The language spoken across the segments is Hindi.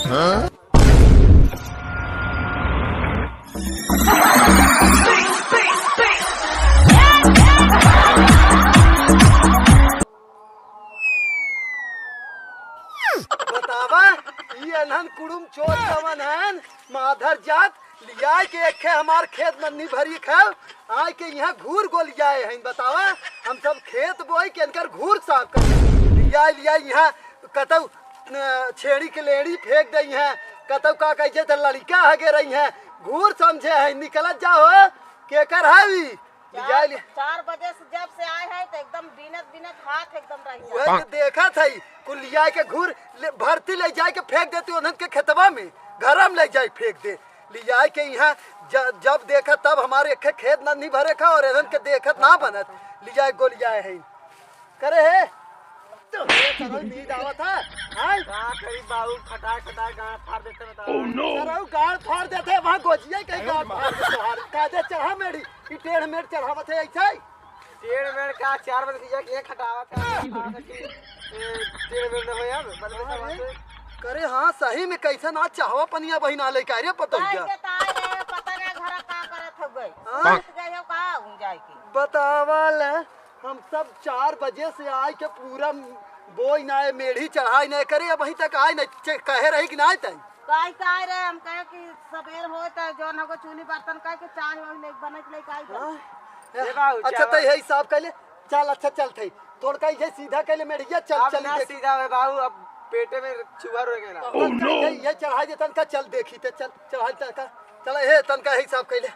हाँ? बतावा ये अनहन कुड़ुम चोट कवन हन माधर जात लिया के एक हमार खेत नन्नी भरी खाओ आय के यहाँ घूर गोल जाए हैं। बतावा हम सब खेत बोई के इनकर घूर साफ कर लिया यहाँ कतौ छेड़ी के लेड़ी फेंक दई है कतौ का कहे तो लड़का हगे रही है घूर समझे है निकलत जाओ के कर है 4 बजे से जब से आए हैं तो एकदम बिनत हाथ एकदम रह वही देखा था कुल लिया के घूर भरती ले जाए के फेंक देती उन्हन के खेतवा में घर में ले जाए फेंक दे लिया के यहाँ जब देखा तब हमारे एक खेत न नहीं भरे खा और इन्हन के देखत ना बनत लिया गो लिया है करे है तो नींद आवत है हां करी बाबू खटा गांठ फाड़ देते बताओ ओह नो सर गांठ फाड़ देते वहां गोजिया के गांठ फाड़ देते हार कादे चढ़ा मेरी ई टेढ़ मेढ़ चढ़ावत है ऐसे टेढ़ मेढ़ का 4 बजे दिया के खटावत है टेढ़ मेढ़ न होया बदले करे हां सही में कैसे ना चाहवा पनिया बहिना ले के रे पता है पता नहीं घर का करत हो गई गए का हो जाए की बतावल हम सब 4 बजे से आए के पूरा बोई ना मेढ़ी चढ़ाई नहीं करे अब वहीं तक आए नहीं कहे रही कि ना तई काय रे हम कहे कि सबेर हो त जोन हो चूल्ही बर्तन कहे के चाय हो ले बनत ले काय अच्छा तो यही हिसाब कर ले चल अच्छा चलते तोड़ का ये सीधा कर ले मेढ़िया चल चल सीधा है बाबू अब पेटे में चूहा हो गया ओह नो ये चढ़ाई दे तनका चल देखी ते चल चढ़ाई तनका चल हे तनका हिसाब कर ले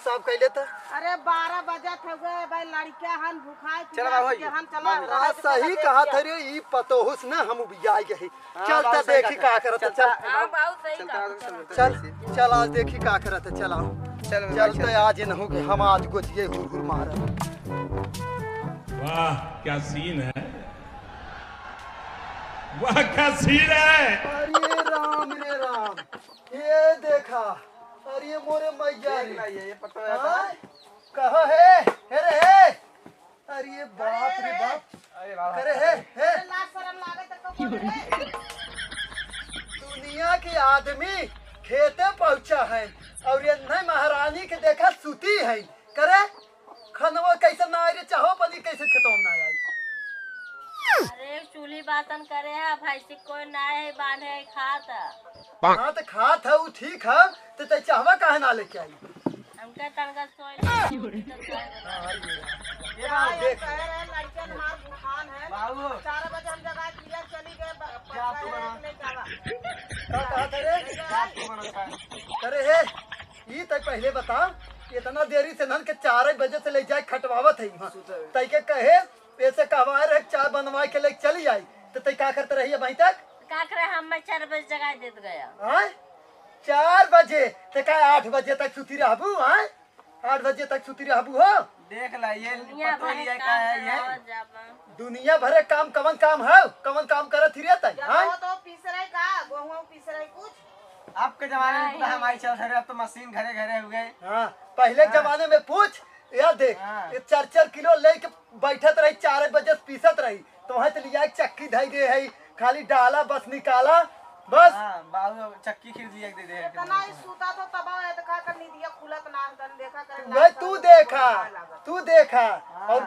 सब कह लेता अरे 12 बजे थे गए भाई लड़का हन भूखाए चल भाई हम चला सही कहा था रे ई पतोहुस ना हम बियाई गए चल त देखी का करत चल हां बहुत सही कहा चल आज देखी का करत चल चल त आज न हो के हम आज गोजिए हुर हुर मार वाह क्या सीन है वाह क्या सीन है अरे राम रे राम ये देखा अरे मोरे मैया ये पता है कहा है रे है अरे बाप रे बाप अरे है लाज शर्म लागे त को दुनिया के आदमी खेते पहुंचा है और ये नहीं महारानी के देखा सूती है करे खनवा कैसे ना आई रे चाहो पनी कैसे खेतों ना आई अरे चूल्ही बर्तन करे है भाई से कोई ना है बांधे है खाता हाँ तो खात है वो ठीक है तो चाहवा कहे ना लेके आई हमका तनका सोई ये बात देख लड़के हमार बुखान है बाबू 4 बजे हम जगह किया चली गए नहीं जावा का कहा करे है ये तक पहले बता इतना देरी से नन के 4 बजे से ले जाए खटवावत है वहां तई के कहे ऐसे कहवा रहे चाय बनवा के ले चली आई तो तई का करते रही वहीं तक का करे हम 4 बजे जगह देत गया हां 4 बजे ते का 8 बजे तक सुती रहबू हां 8 बजे तक सुती रहबू हो देख ला ये पतो लिया का है ये दुनिया भरे काम काम है कवन काम करत ही रहता है हां तो पीस रहे का गेहूं पीस रहे कुछ आपके जमाने में तो हमारी चल रहे अब तो मशीन घरे घरे हो गए हां पहले के जमाने में पूछ यार देख ये 4 किलो लेके बैठत रही 4 बजे पीसत रही तो वहां तो लिया चक्की धई दे है खाली डाला बस निकाला बस बाबू चक्की खरीद लिया दे दे इतना ही सूता तो तब है तो का करनी दिया खुलत ना तन देखा कर वही तू देखा और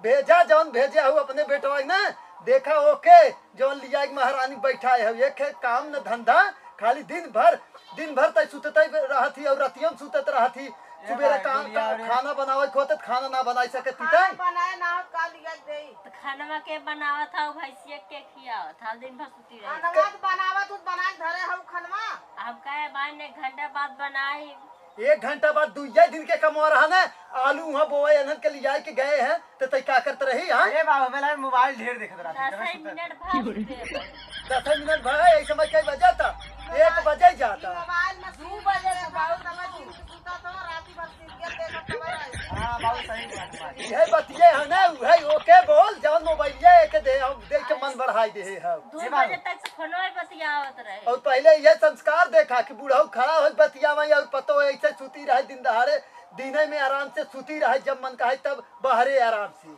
भेजा जौन भेजे हो अपने बेटवा ना देखा ओके जौन लिया महारानी बैठा है एक काम न धंधा खाली दिन भर तय सुतत रहती और रतियम सुतत रहती सुबेरे काम खाना बनावे खोत खाना ना बनाई सकत थी खाना बनाए ना का लिया दे तो खाना के बनावा था भैंसिया के खियावा था दिन भर सुती रही खाना बनावा तू बनाए धरे हउ खनवा हम कहे भाई ने घंटा बाद बनाई 1 घंटा बाद 2 दिन के कमा रहा ना आलू वहां बोए अनन के लिया के गए हैं तो तय का करते रही हां ए बाबा मेला मोबाइल ढेर देखत रहा 10 मिनट भाग 10 मिनट भाई एक समय कई बजे था 1 बजे जाता मोबाइल में 2 बजे बाबू समझ सुता तो राती भर सीरियल देखत तब हां बाबू सही बात है बतिए है ना है ओके बोल जवन मोबाइल ये के दे हम देख के मन बढ़ाई दे है 2 बजे तक फोनवा बतियावत रहे और पहले ये संस्कार देखा कि बूढ़ा खड़ा हो बतियावा और पतो ऐसे सूती रहे दिन दहाड़े दिने में आराम से सूती रहे जब मन कहे तब बाहरे आराम से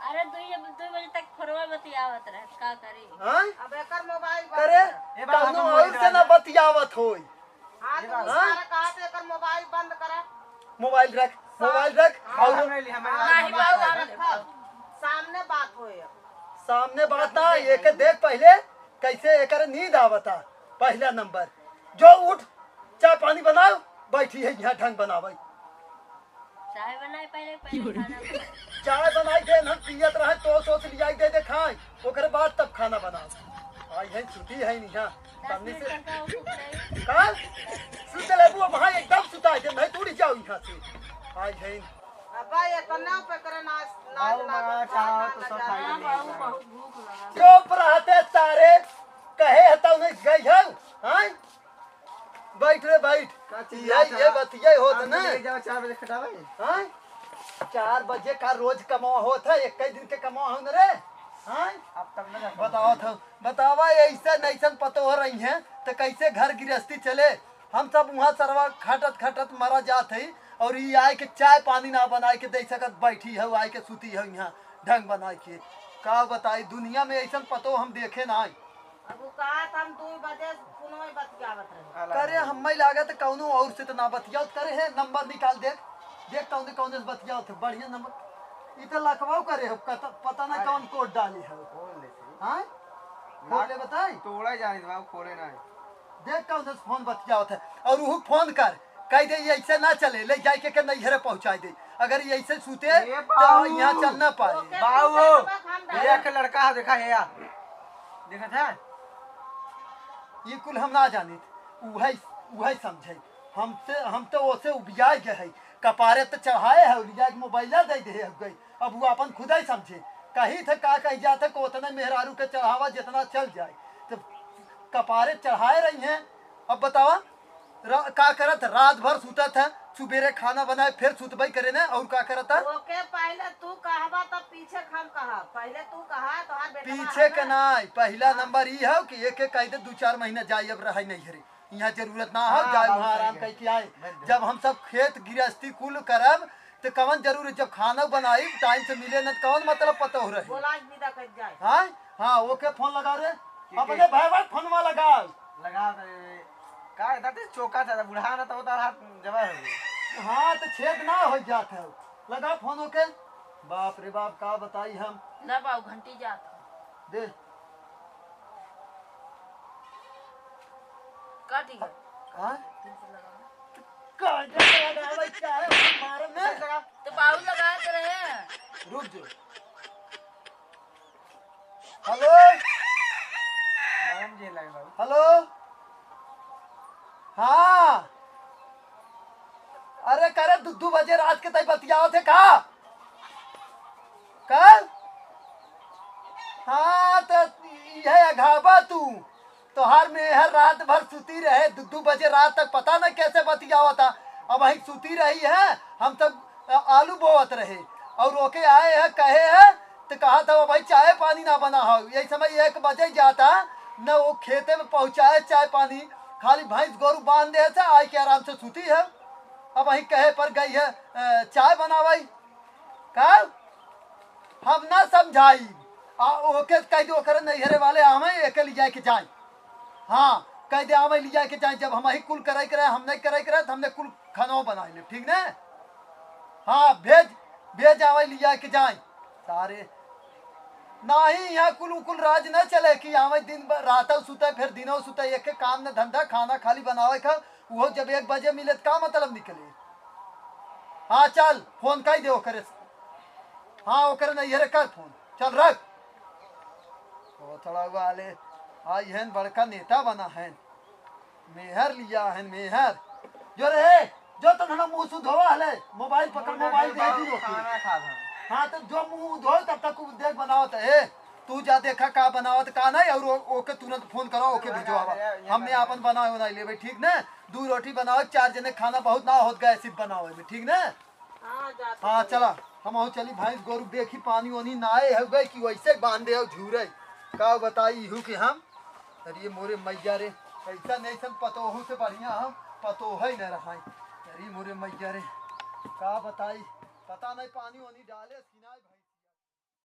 अरे 2 बजे तक फोनवा बतियावत रहे, का करी? हाँ अब एकर मोबाइल बंद करे कर। कौनो और से ना बतियावत होई। हाँ तो सारा कहा तो एकर मोबाइल बंद करा। मोबाइल रख और नहीं बाबू रखा। सामने बात होए। सामने बात ना एक देख पहले कैसे एकर नींद आवता। पहला नंबर जो उठ चाय पानी बनाओ, बैठी है यहाँ ढंग बनावे। चाय बनाए पहले खाना बनाए। चाय बनाई दे हम पियत रहे तो सोच लिया दे खाए, ओकर बाद तब खाना बनाओ। आई है छुट्टी है नहीं यहाँ 10 मिनट तक का उठ नहीं। का सुते ले बुआ भाई एकदम सुता दे नहीं तोड़ी जाओ यहाँ से। आई है अब ये कन्ना पे करे नाच हाँ बाबू बहुत भूख लगा। चुप रहते सारे कहे हता नहीं गई है। हां बैठ रे बैठ ये बतिये होत ना। 4 बजे खटावे। हां 4 बजे का रोज कमावा होत है, एक दिन के कमावा हो रे। हां अब तक ना बताओ तो बतावा ऐसे नैसन पतो हो रही हैं तो कैसे घर गृहस्थी चले। हम सब वहाँ सरवा खटत मरा जात है और ये आए के चाय पानी ना बनाए के दे सकत बैठी है, आए के सुती है यहाँ ढंग बनाए के। का बताई दुनिया में ऐसा पतो हम देखे ना। अब वो कहा हम 2 बजे फोनो में बतियावत रहे। करे हम लागत कौनो और से तो ना बतियात करे है। नंबर निकाल देख कौन से बतियात है बढ़िया नंबर। इ तो लखवाओ करे है पता ना कौन कोड डाली है। खोल ले हां खोल ले बताई तोड़ा जानी बाबू खोले ना। देख कौन से फोन बतियात है और वो फोन कर कह दे ये ऐसे ना चले ले जाए के नैहरे पहुंचा दे। अगर ये ऐसे सूते तो यहाँ चल ना पाए। बाबू ये एक लड़का है देखा है यार, देखा था ये कुल हम ना जानी वही समझे। हम तो ओसे उबिया गए है कपारे तो चढ़ाए है लिया मोबाइल दे दे गई। अब वो अपन खुद ही समझे कही थे का कही जाते को उतना मेहरारू के चढ़ावा जितना चल जाए तो कपारे चढ़ाए रही हैं। अब बतावा का करत रात भर सुता था, सुबेरे खाना बनाए फिर सुतबई करे ना और का करता। ओके पहले तू कहबा तब पीछे हम कहा। पहले तू कहा तो हां बेटा पीछे के नाई पहला नंबर ये है कि एक कह दे 2-4 महीना जाए अब रहे नहीं हरे यहाँ जरूरत ना हो जाए वहाँ आराम कह के आए। जब हम सब खेत गृहस्थी कुल करब तो कवन जरूर जब खाना बनाई टाइम से मिले न कौन मतलब पता हो रहे। बोला विदा कर जाए। हाँ हाँ ओके फोन लगा रे अपने भाई फोनवा लगा लगा का दाते चौका था बुढ़ा ना तो उतार हाथ जवा हो गई। हाँ तो छेद ना हो जात है लगा फोन ओके। बाप रे बाप का बताई हम ना बाबू घंटी जात दे काटी हाँ मारे में तो बाबू लगा के रहे। रुक जो हेलो मैम जी लगे बाबू। हेलो हाँ अरे करे 2 बजे रात के तय बतियाओ थे का कल। हाँ तो यह अघाबा तू तोहार में हर रात भर सुती रहे 2 बजे रात तक पता न कैसे बतियावा था। अब वही सुती रही है हम सब आलू बोवत रहे और रोके आए हैं कहे है तो कहा था भाई चाय पानी ना बना हो। यही समय 1 बजे जाता न वो खेते में पहुंचाए चाय पानी खाली भैंस गोरू बांध दे से आए के आराम से सुती है। अब वही कहे पर गई है चाय बनावाई का हम ना समझाई ओके कह दो ओकर नैहरे वाले हमें एक ले जाए के जाए। हाँ कह दे हमें ले जाए के जाए जब हम ही कुल करे करे हम नहीं करे करे तो हमने कुल खाना बनाए ले ठीक ना। हाँ भेज आवे ले जाए के जाए सारे नहीं यहाँ कुल राज न चले कि हमें दिन रात सुते फिर दिनों सुते एक काम न धंधा खाना खाली बनावे का वो जब 1 बजे मिले का मतलब निकले। हाँ चल फोन कह दे ओकरे हाँ ओकरे नहीं कर फोन चल रख थोड़ा वाले आई है बड़का नेता बना है मेहर लिया है मेहर जो रे जो तो ना मुंह सुध धोवा हले मोबाइल पकड़ मोबाइल दे दी खाना खा था। हाँ तो जो मुंह धो तब तक देख बनावत है तू जा देखा का बनावत का नहीं और ओके तुरंत फोन करो ओके भिजवावा हमने अपन बनाए बना ले ठीक ना। 2 रोटी बनाओ 4 जने खाना बहुत ना होत गए सिर्फ बनाओ में ठीक ना। हाँ चला हम चली भाई गोरू देखी पानी वानी ना आए हो गए कि वैसे बांधे हो झूरे का बताई हूँ कि हम अरे मोरे मैया रे ऐसा नहीं सन पतोहू से बढ़िया हम पतो है न रहा अरे मोरे मैया रे का बताई पता नहीं पानी वानी डाले।